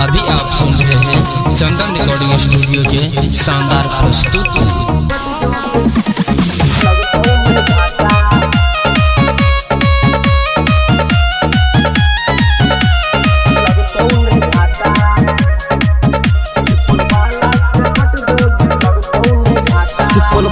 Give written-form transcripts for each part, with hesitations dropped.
अभी आप सुन रहे हैं चंदन रिकॉर्डिंग स्टूडियो के शानदार प्रस्तुति।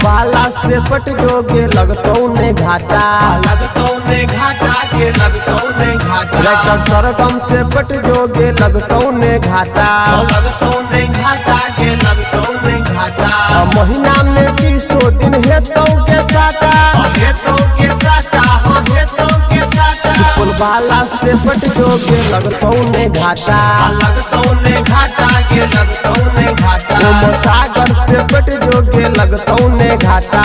वाला से पट जोगे लगतौ ने घाटा, लगतौ ने घाटा के लगतौ ने घाटा। रैका सरगम से पट जोगे लगतौ ने घाटा, लगतौ ने घाटा के लगतौ ने घाटा। महीना में 200 दिन हेतौ के साटा, हेतौ के साटा, हेतौ के साटा। सुपौल वाला से पट जोगे लगतौ ने घाटा, लगतौ ने घाटा के लगतौ ने घाटा। सागर से पट जोगे लगतौ ने घाटा,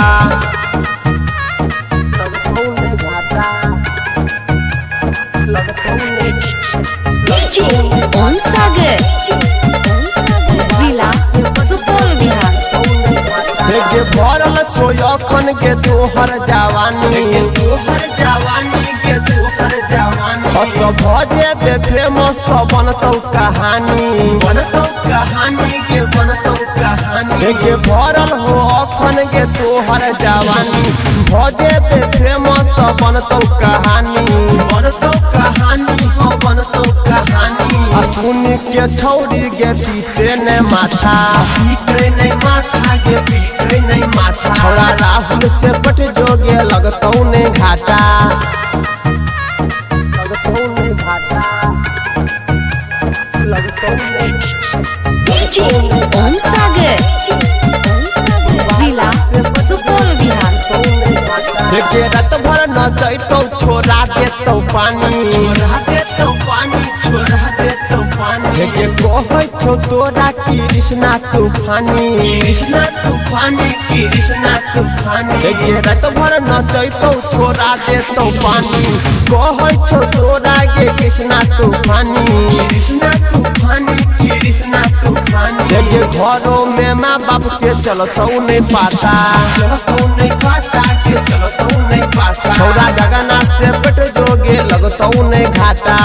ओम सागर जिला सुपौल बिहार। के भरल छो अखन के तोहर जवानी, तोहर जवानी के तोहर जवानी। भजे बे फेमस बनतौ कहानी, बनतौ कहानी के बनतौ कहानी। के भरल हो अखन के तोहर जवानी, भजे बे फेमस बनतौ कहानी, बनतौ कहानी हो बनतौ कहानी। सुन के छौरी गे पीटे ने माथा, पीटे नहीं माथा के पीटे नहीं माथा। छौरा राहुल से पट जोगे लगतौ ने घाटा, लगतौ ने घाटा, लगतौ ने ओम सागर जिला सुपौल बिहार। के रात भर नचैतौ छोड़ा देतौ पानी, छोड़ा देतौ पानी, छोड़ा देतौ पानी। के कहै छौ तोरा कृष्णा तूफानी, कृष्णा तूफानी, कृष्णा तूफानी। के रात भर नचैतौ छोड़ा देतौ पानी, कहै छौ तोरा गे कृष्णा तूफानी, कृष्णा तूफानी, कृष्णा तूफानी। के घरों में माँ बाप के चलतौ नहीं पाता, चलतौ नहीं पाता के चलतौ नहीं पाता। छौरा गगना से पट जोगे लगतौ नहीं घाटा,